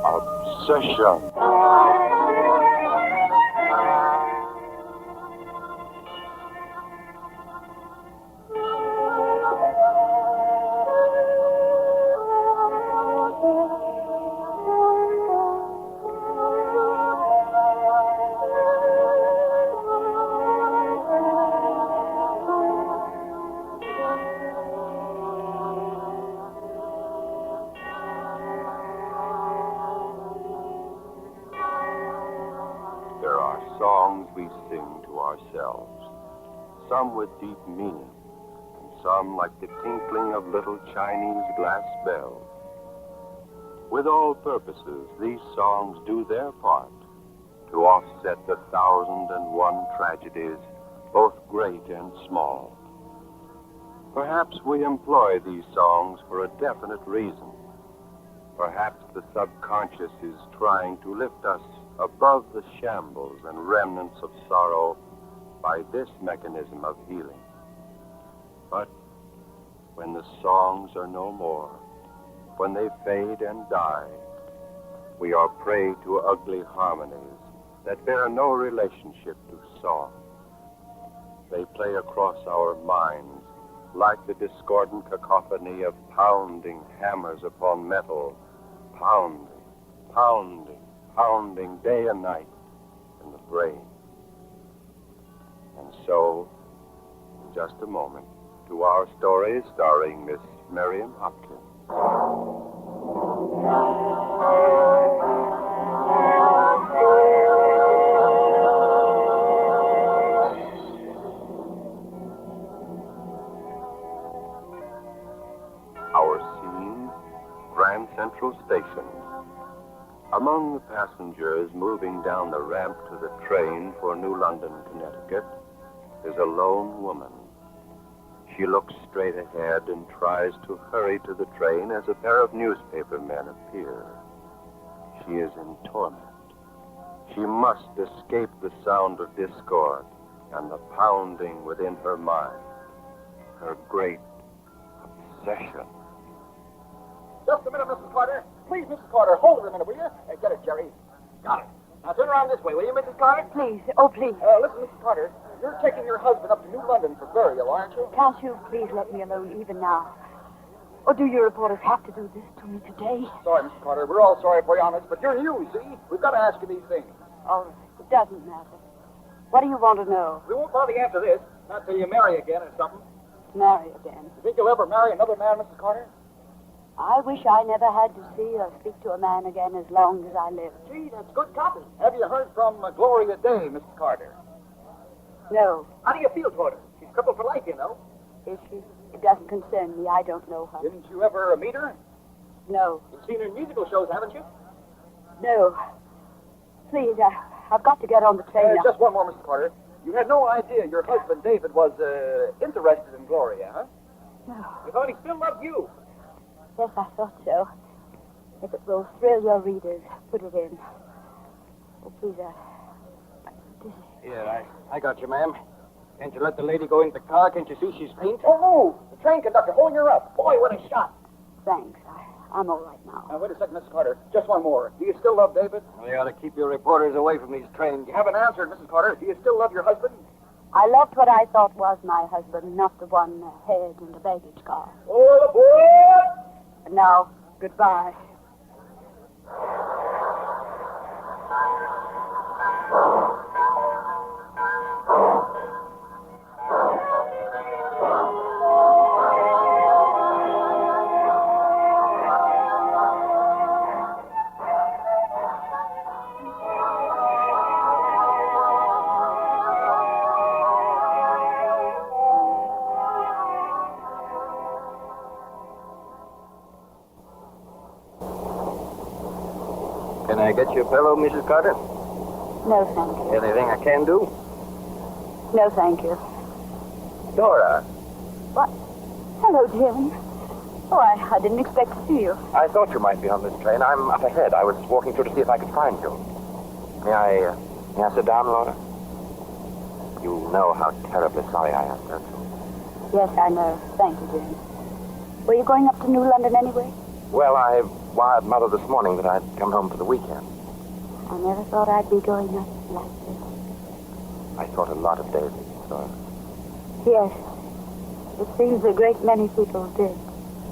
Obsession. There are songs we sing to ourselves, some with deep meaning, and some like the tinkling of little Chinese glass bells. With all purposes, these songs do their part to offset the 1,001 tragedies, both great and small. Perhaps we employ these songs for a definite reason. Perhaps the subconscious is trying to lift us above the shambles and remnants of sorrow by this mechanism of healing. But when the songs are no more, when they fade and die, we are prey to ugly harmonies that bear no relationship to song. They play across our minds like the discordant cacophony of pounding hammers upon metal, pounding, pounding, pounding day and night in the brain. And so, in just a moment, to our story starring Miss Miriam Hopkins. Our scene, Grand Central Station. Among the passengers moving down the ramp to the train for New London, Connecticut, is a lone woman. She looks straight ahead and tries to hurry to the train as a pair of newspaper men appear. She is in torment. She must escape the sound of discord and the pounding within her mind. Her great obsession. Just a minute, Mrs. Carter. Please, Mrs. Carter, hold it a minute, will you? Get it, Jerry. Got it. Now turn around this way, will you, Mrs. Carter? Please. Oh, please. Listen, Mrs. Carter, you're taking your husband up to New London for burial, aren't you? Can't you please let me alone even now? Or do you reporters have to do this to me today? Sorry, Mrs. Carter. We're all sorry for you on this, but you're new, see? We've got to ask you these things. All right. It doesn't matter. What do you want to know? We won't bother you after this. Not till you marry again or something. Marry again. You think you'll ever marry another man, Mrs. Carter? I wish I never had to see or speak to a man again as long as I live. Gee, that's good copy. Have you heard from Gloria Day, Mrs. Carter? No. How do you feel toward her? She's crippled for life, you know. Is she? It doesn't concern me. I don't know her. Didn't you ever meet her? No. You've seen her in musical shows, haven't you? No. Please, I've got to get on the train now. Just one more, Mrs. Carter. You had no idea your husband, David, was interested in Gloria, huh? No. You thought he still loved you. Yes, I thought so. If it will thrill your readers, put it in. Oh, please, this is... Yeah, I got you, ma'am. Can't you let the lady go into the car? Can't you see she's faint? Oh, move! The train conductor holding her up. Boy, what a shot. Thanks. I'm all right now. Now, wait a second, Mrs. Carter. Just one more. Do you still love David? Well, you ought to keep your reporters away from these trains. You haven't answered, Mrs. Carter. Do you still love your husband? I loved what I thought was my husband, not the one ahead in the baggage car. All aboard! And now, goodbye. Can I get you a pillow, Mrs. Carter? No, thank you. Anything I can do? No, thank you. Dora, What? Hello, Jim. Oh, I didn't expect to see you. I thought you might be on this train. I'm up ahead. I was walking through to see if I could find you. May I sit down, Laura? You know how terribly sorry I am, don't you? Yes, I know. Thank you, Jane. Were you going up to New London anyway? Well, I wired Mother this morning that I'd come home for the weekend. I never thought I'd be going up like this. I thought a lot of David, so... Yes. It seems a great many people did.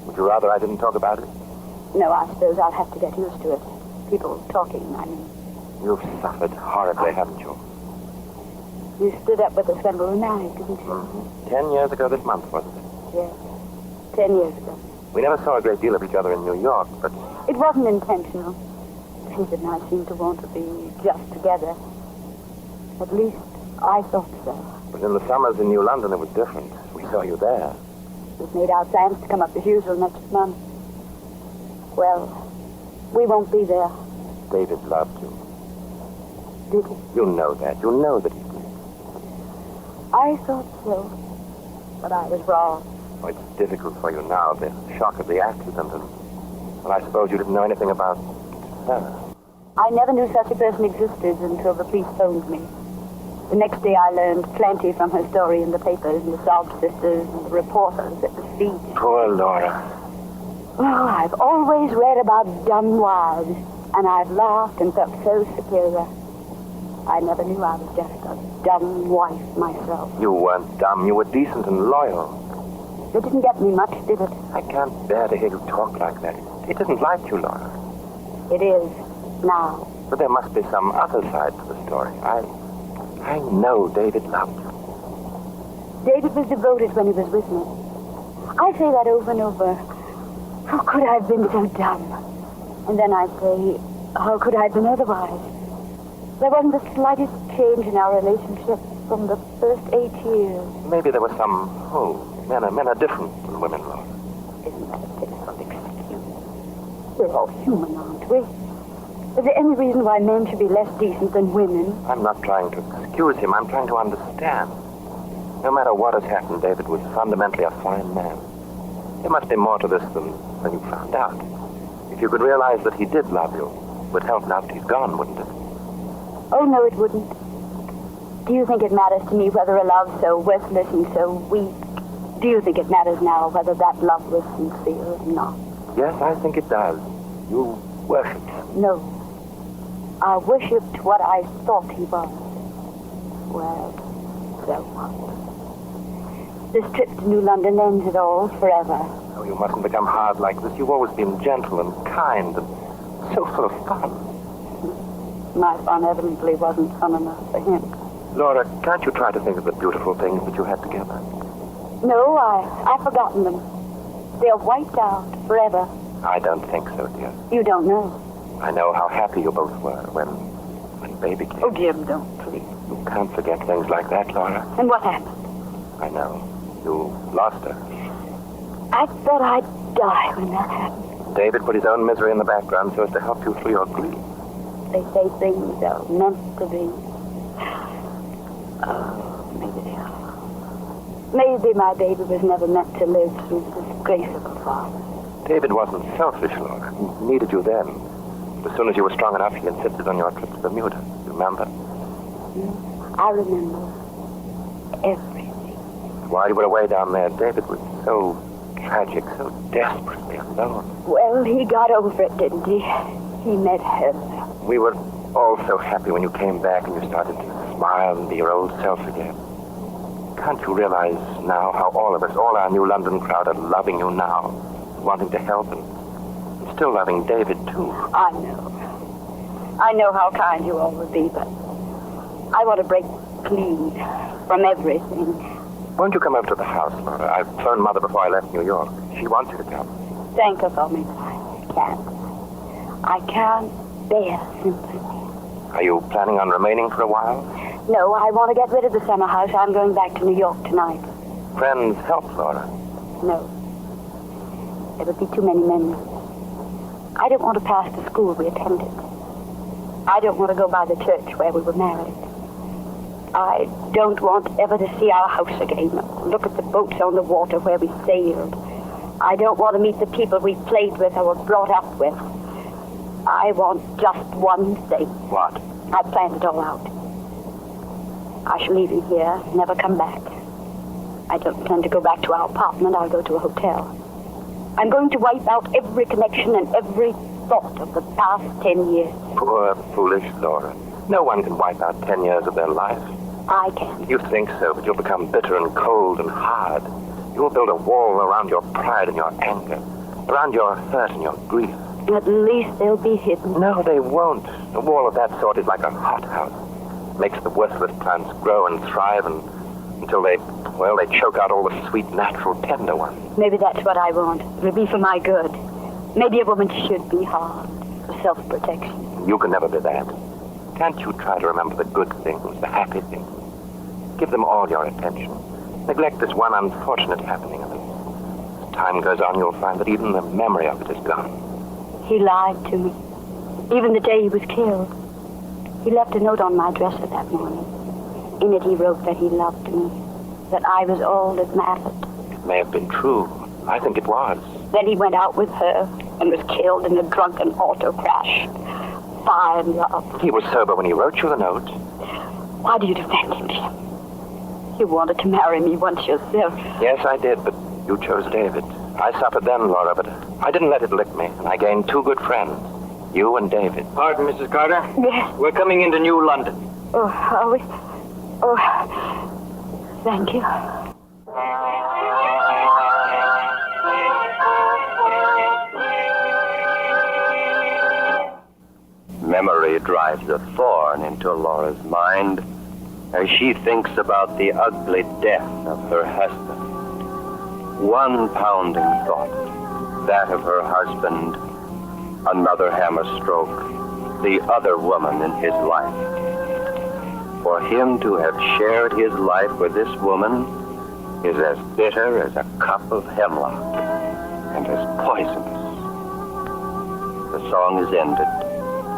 Would you rather I didn't talk about it? No, I suppose I'll have to get used to it. People talking, I mean. You've suffered horribly, haven't you? You stood up with us when we were married, didn't you? 10 years ago this month, wasn't it? Yes. 10 years ago. We never saw a great deal of each other in New York, but... It wasn't intentional. David and I seemed to want to be just together. At least, I thought so. But in the summers in New London, it was different. We saw you there. We've made our plans to come up as usual next month. Well, we won't be there. David loved you. Did he? You know that. You know that he did. I thought so. But I was wrong. Oh, it's difficult for you now, the shock of the accident, and... Well, I suppose you didn't know anything about her. I never knew such a person existed until the police phoned me. The next day I learned plenty from her story in the papers, and the Sob sisters, and the reporters at the speech. Poor Laura. Well, I've always read about dumb wives, and I've laughed and felt so superior. I never knew I was just a dumb wife myself. You weren't dumb. You were decent and loyal. It didn't get me much, did it? I can't bear to hear you talk like that. It isn't like you, Laura. It is, now. But there must be some other side to the story. I know David loved you. David was devoted when he was with me. I say that over and over. How could I have been so dumb? And then I say, how could I have been otherwise? There wasn't the slightest change in our relationship from the first 8 years. Maybe there was some... Oh, men are different than women, Laura. Isn't that a pitiful excuse? We're all human, aren't we? Is there any reason why men should be less decent than women? I'm not trying to excuse him. I'm trying to understand. No matter what has happened, David was fundamentally a fine man. There must be more to this than you found out. If you could realize that he did love you, it would help now that he's gone, wouldn't it? Oh, no, it wouldn't. Do you think it matters to me whether a love so worthless and so weak? Do you think it matters now whether that love was sincere or not? Yes, I think it does. You worshipped him. No. I worshipped what I thought he was. Well, so what? This trip to New London ends it all forever. Oh, you mustn't become hard like this. You've always been gentle and kind and so full of fun. My fun evidently wasn't fun enough for him. Laura, can't you try to think of the beautiful things that you had together? No, I've forgotten them. They're wiped out forever. I don't think so, dear. You don't know. I know how happy you both were when baby came. Oh, Jim, don't, please. You can't forget things like that, Laura. And what happened? I know. You lost her. I thought I'd die when that happened. David put his own misery in the background so as to help you through your grief. They say things are meant to be. Oh, maybe they are. Maybe my baby was never meant to live through the disgrace of a father. David wasn't selfish, Laura. He needed you then. As soon as you were strong enough, he insisted on your trip to Bermuda. You remember? I remember everything. While you were away down there, David was so tragic, so desperately alone. Well, he got over it, didn't he? He met her. We were all so happy when you came back and you started to smile and be your old self again. Can't you realize now how all of us, all our New London crowd, are loving you now, wanting to help and still loving David, too? I know. I know how kind you all would be, but I want to break clean from everything. Won't you come over to the house, Laura? I phoned Mother before I left New York. She wants you to come. Thank her for me, but I can't. I can't bear sympathy. Are you planning on remaining for a while? No, I want to get rid of the summer house. I'm going back to New York tonight. Friends help, Laura. No. There would be too many memories. I don't want to pass the school we attended. I don't want to go by the church where we were married. I don't want ever to see our house again. Look at the boats on the water where we sailed. I don't want to meet the people we played with or were brought up with. I want just one thing. What? I planned it all out. I shall leave him here, never come back. I don't intend to go back to our apartment. I'll go to a hotel. I'm going to wipe out every connection and every thought of the past 10 years. Poor, foolish Laura. No one can wipe out 10 years of their life. I can. You think so, but you'll become bitter and cold and hard. You will build a wall around your pride and your anger, around your hurt and your grief. At least they'll be hidden. No, they won't. A wall of that sort is like a hothouse. Makes the worthless plants grow and thrive until they choke out all the sweet, natural, tender ones. Maybe that's what I want. It'll be for my good. Maybe a woman should be hard, for self-protection. You can never be that. Can't you try to remember the good things, the happy things? Give them all your attention. Neglect this one unfortunate happening, and as time goes on, you'll find that even the memory of it is gone. He lied to me. Even the day he was killed. He left a note on my dresser that morning. In it he wrote that he loved me, that I was all that mattered. It may have been true. I think it was. Then he went out with her and was killed in a drunken auto crash. Fire and love. He was sober when he wrote you the note. Why do you defend him, Jim? You wanted to marry me once yourself. Yes, I did, but you chose David. I suffered then, Laura, but I didn't let it lick me, and I gained two good friends, you and David. Pardon, Mrs. Carter? Yes. We're coming into New London. Oh, are we? Oh, thank you. Memory drives a thorn into Laura's mind as she thinks about the ugly death of her husband. One pounding thought, that of her husband, another hammer stroke, the other woman in his life. For him to have shared his life with this woman is as bitter as a cup of hemlock and as poisonous. The song is ended,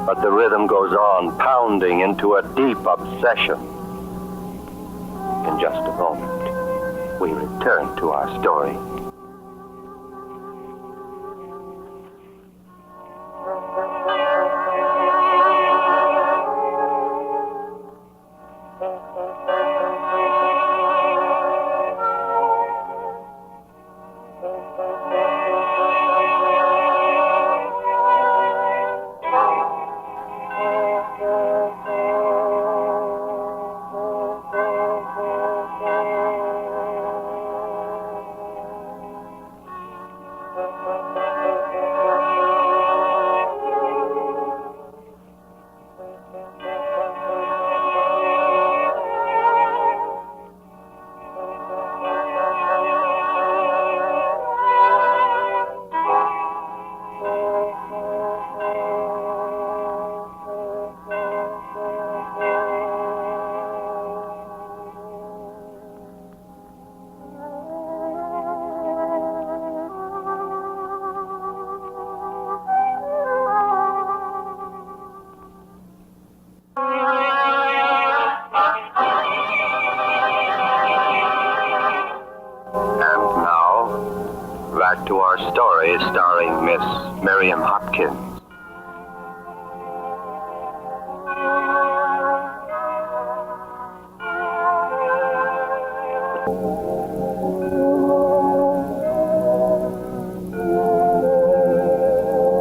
but the rhythm goes on, pounding into a deep obsession. In just a moment, we return to our story. Back to our story starring Miss Miriam Hopkins.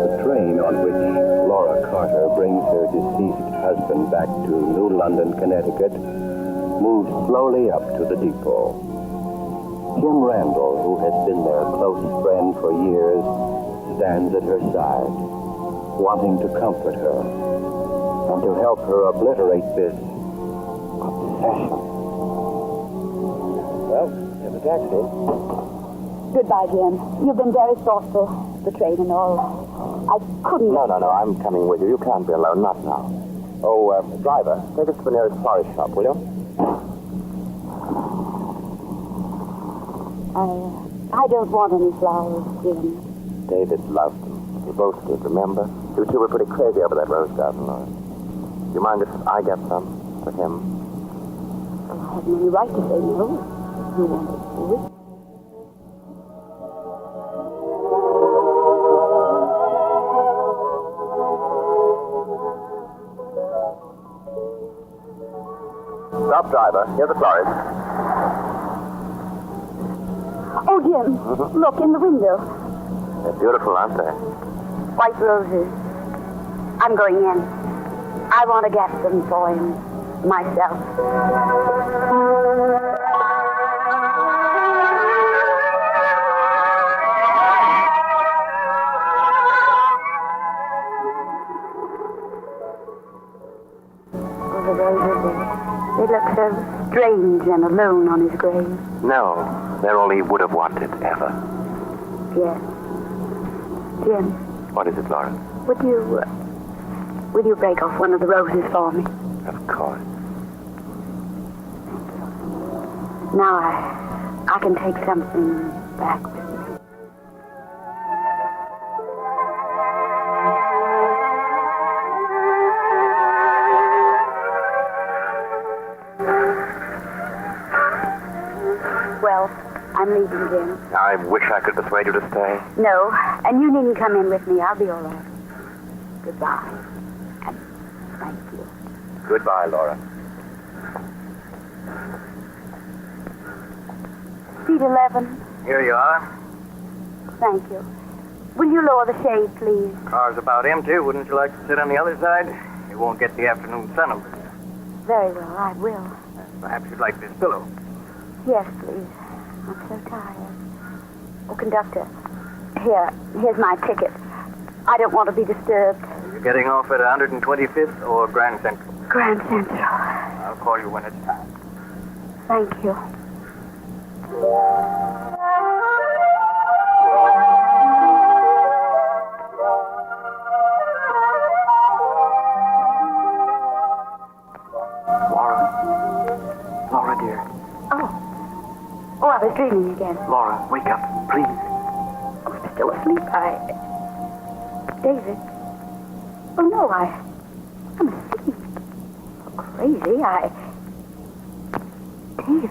The train on which Laura Carter brings her deceased husband back to New London, Connecticut, moves slowly up to the depot. Jim Randall, who has been their close friend for years, stands at her side, wanting to comfort her and to help her obliterate this obsession. Well, here's a taxi. Goodbye, Jim. You've been very thoughtful, the train and all. I couldn't... No, I'm coming with you. You can't be alone, not now. Oh, driver, take us to the nearest florist shop, will you? I don't want any flowers, Jim. David loved them. We both did, remember? You two were pretty crazy over that rose garden, Laura. Do you mind if I get some for him? Well, I haven't any right to say no. You wanted to do it. Stop, driver. Here's the florist. Oh, Jim, look in the window. They're beautiful, aren't they? White roses. I'm going in. I want to get them for him myself. Oh, the roses, they look so strange and alone on his grave. No, they're all he would have wanted, ever. Yes. Jim, What is it, Laura? would you break off one of the roses for me? Of course. Now I can take something back with me. Well, I'm leaving, Jim. I wish I could persuade you to stay. No, and you needn't come in with me. I'll be all right. Goodbye. And thank you. Goodbye, Laura. Seat 11. Here you are. Thank you. Will you lower the shade, please? Car's about empty. Wouldn't you like to sit on the other side? You won't get the afternoon sun over there. Very well, I will. Perhaps you'd like this pillow. Yes, please. I'm so tired. Oh, conductor. Here's my ticket. I don't want to be disturbed. You're getting off at 125th or Grand Central. Grand Central. I'll call you when it's time. Thank you. Laura, dear. Oh, I was dreaming again. Laura, wake up, please. Oh, I'm still asleep. David. Oh, no, I'm asleep. Oh, crazy. David.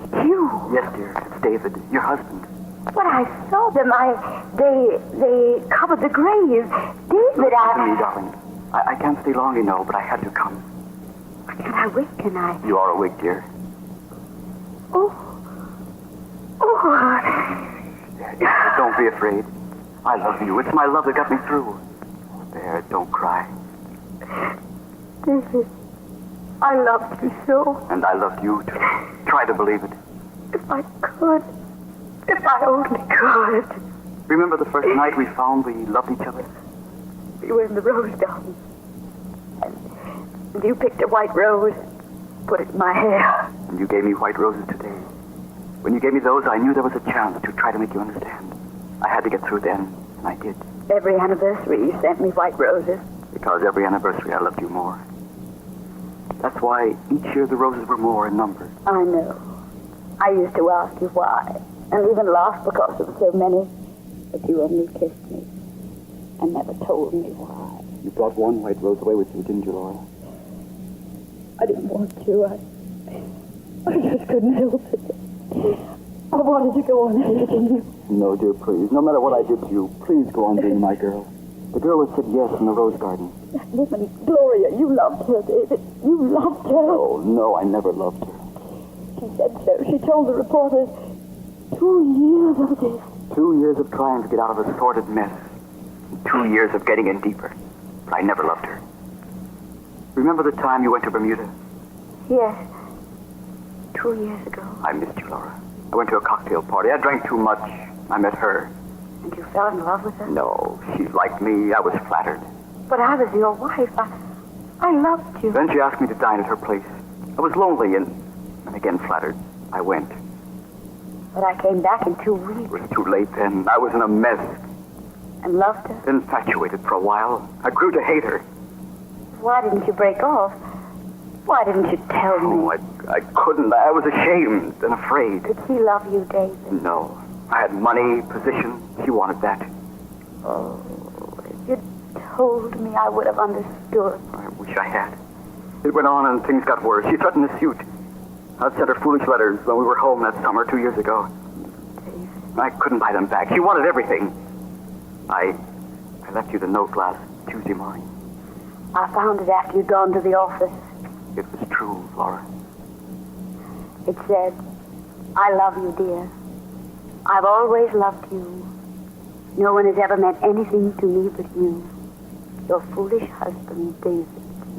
It's you. Yes, dear. It's David, your husband. When I saw them, they covered the grave. David, Listen to me, darling. I can't stay long, you know, but I had to come. Can I wake? Can I? You are awake, dear. Oh. Don't be afraid. I love you. It's my love that got me through. There, don't cry. David, I loved you so. And I loved you, too. Try to believe it. If I could. If I only could. Remember the first night we found we loved each other? We were in the rose garden. And you picked a white rose, put it in my hair. And you gave me white roses today. When you gave me those, I knew there was a chance to try to make you understand. I had to get through then, and I did. Every anniversary you sent me white roses. Because every anniversary I loved you more. That's why each year the roses were more in number. I know. I used to ask you why, and even laugh because there were so many. But you only kissed me and never told me why. You brought one white rose away with you, didn't you, Laura? I didn't want to. I just couldn't help it. I wanted to go on hating you. No, dear, please. No matter what I did to you, please go on being my girl. The girl that said yes in the rose garden. That woman, Gloria, you loved her, David. You loved her. Oh, no, I never loved her. She said so. She told the reporters 2 years of this. 2 years of trying to get out of a sordid mess. 2 years of getting in deeper. But I never loved her. Remember the time you went to Bermuda? Yes. 2 years ago. I missed you, Laura. I went to a cocktail party. I drank too much. I met her. And you fell in love with her? No, she's like me. I was flattered. But I was your wife. I loved you. Then she asked me to dine at her place. I was lonely and again flattered. I went. But I came back in 2 It weeks. was too late then. I was in a mess. And loved her. Infatuated for a while. I grew to hate her. Why didn't you break off? Why didn't you tell me? Oh, I couldn't. I was ashamed and afraid. Did she love you, David? No. I had money, position. She wanted that. Oh, if you'd told me, I would have understood. I wish I had. It went on and things got worse. She threatened to suit. I sent her foolish letters when we were home that summer 2 years ago. David. I couldn't buy them back. She wanted everything. I left you the note last Tuesday morning. I found it after you'd gone to the office. It was true, Laura. It said, I love you, dear. I've always loved you. No one has ever meant anything to me but you. Your foolish husband, David.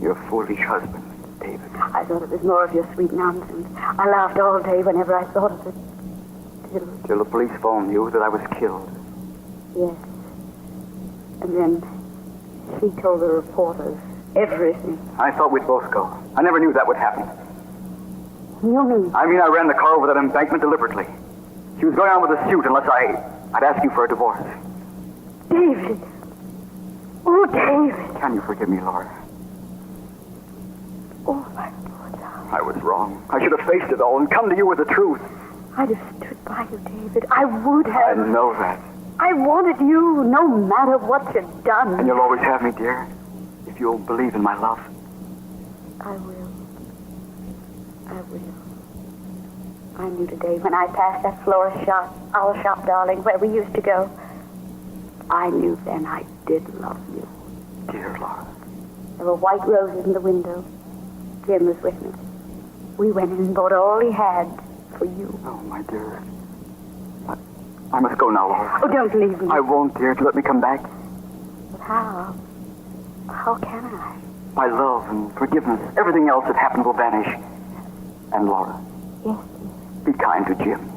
Your foolish husband, David. I thought it was more of your sweet nonsense. I laughed all day whenever I thought of it. Till the police phoned you that I was killed. Yes. And then she told the reporters everything. I thought we'd both go. I never knew that would happen. You mean? I mean, I ran the car over that embankment deliberately. She was going on with a suit unless I'd ask you for a divorce. David. Oh, David. Can you forgive me, Laura? Oh, my poor darling. I was wrong. I should have faced it all and come to you with the truth. I'd have stood by you, David. I would I have. know that. I wanted you, no matter what you'd done. And you'll always have me, dear, if you'll believe in my love. I will. I will. I knew today when I passed that florist shop, our shop, darling, where we used to go. I knew then I did love you. Dear Laura. There were white roses in the window. Jim was with me. We went in and bought all he had for you. Oh, my dear. I must go now, Laura. Oh, don't leave me. I won't, dear, to let me come back. But how? How can I? My love and forgiveness, everything else that happened will vanish. And Laura. Yes, Be kind to Jim.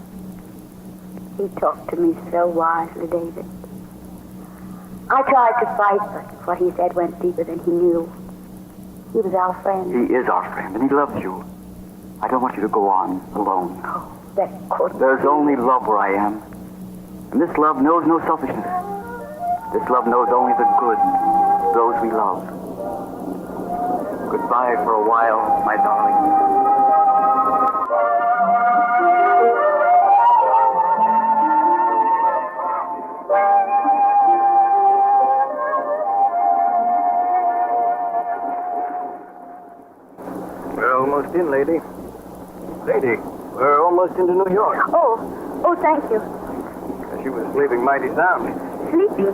he talked to me so wisely, David. I tried to fight, but what he said went deeper than he knew. He was our friend. He is our friend, and he loves you. I don't want you to go on alone. Oh, that couldn't. There's only love where I am. And this love knows no selfishness. This love knows only the good, those we love. Goodbye for a while, my darling. We're almost in, lady. Lady, we're almost into New York. Oh, thank you. She was sleeping mighty sound. Sleeping?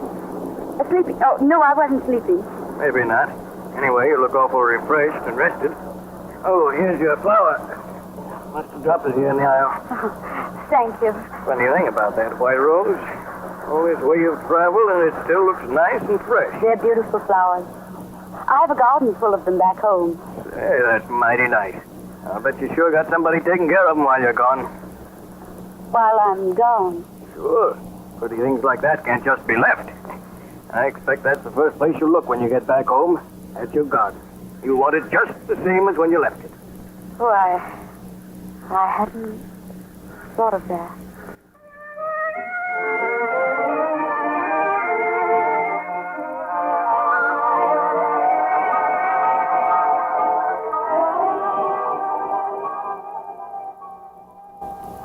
Sleeping? Oh, no, I wasn't sleeping. Maybe not. Anyway, you look awful refreshed and rested. Oh, here's your flower. Must have dropped it here in the aisle. Oh, thank you. Funny thing about that white rose. All this way you've traveled, and it still looks nice and fresh. They're beautiful flowers. I have a garden full of them back home. Hey, that's mighty nice. I bet you sure got somebody taking care of them while you're gone. While I'm gone. Sure. Pretty things like that can't just be left. I expect that's the first place you look when you get back home. At your garden. You want it just the same as when you left it. Oh, I hadn't thought of that.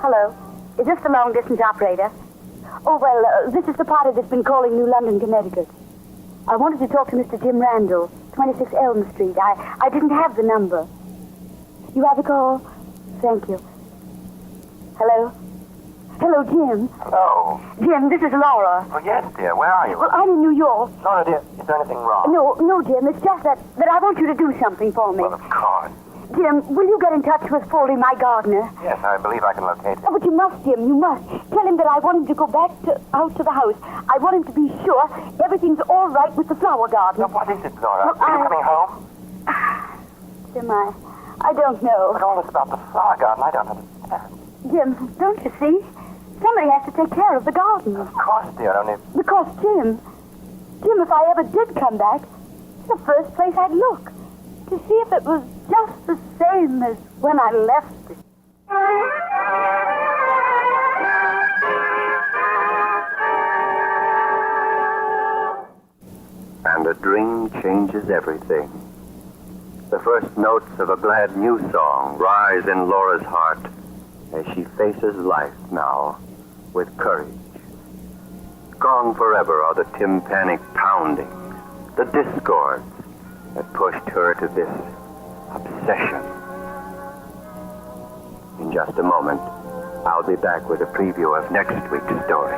Hello. Is this the long-distance operator? Oh, well, this is the party that's been calling New London, Connecticut. I wanted to talk to Mr. Jim Randall, 26 Elm Street. I didn't have the number. You have the call? Thank you. Hello? Hello, Jim. Hello. Jim, this is Laura. Oh, yes, dear. Where are you? Well, I'm in New York. Laura, dear, is there anything wrong? No, Jim, it's just that I want you to do something for me. Well, of course. Jim, will you get in touch with Foley, my gardener? Yes, I believe I can locate him. Oh, but you must, Jim, you must. Tell him that I want him to go back out to the house. I want him to be sure everything's all right with the flower garden. Now, what is it, Laura? Well, Are you coming home? Jim, I don't know. But all this about the flower garden, I don't understand. Jim, don't you see? Somebody has to take care of the garden. Of course, dear, only... Because, Jim, if I ever did come back, it's the first place I'd look. To see if it was just the same as when I left it. And a dream changes everything. The first notes of a glad new song rise in Laura's heart as she faces life now with courage. Gone forever are the tympanic poundings, the discords that pushed her to this obsession. In just a moment, I'll be back with a preview of next week's story.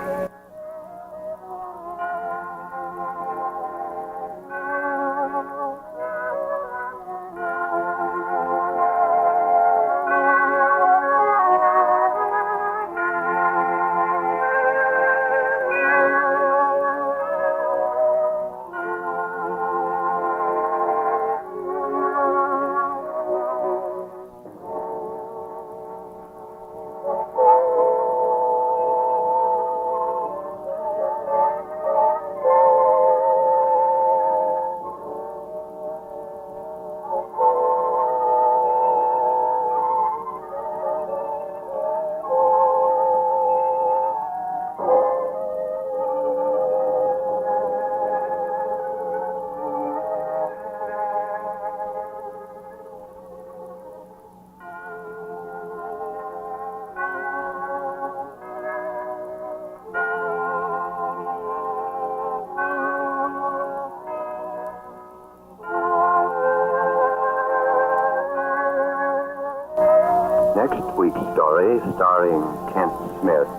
Next week's story, starring Kent Smith,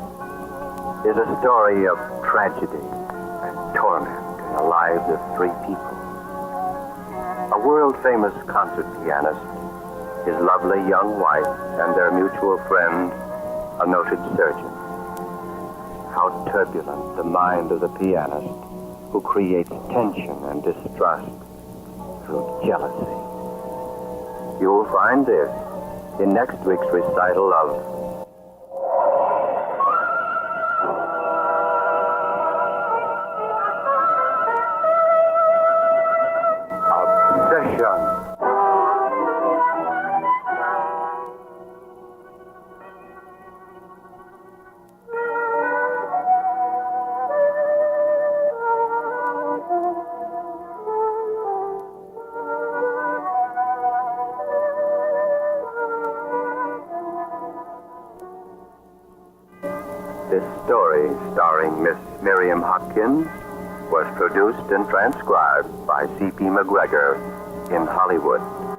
is a story of tragedy and torment in the lives of three people. A world-famous concert pianist, his lovely young wife, and their mutual friend, a noted surgeon. How turbulent the mind of the pianist who creates tension and distrust through jealousy. You'll find this in next week's recital of Obsession. This story, starring Miss Miriam Hopkins, was produced and transcribed by C.P. McGregor in Hollywood.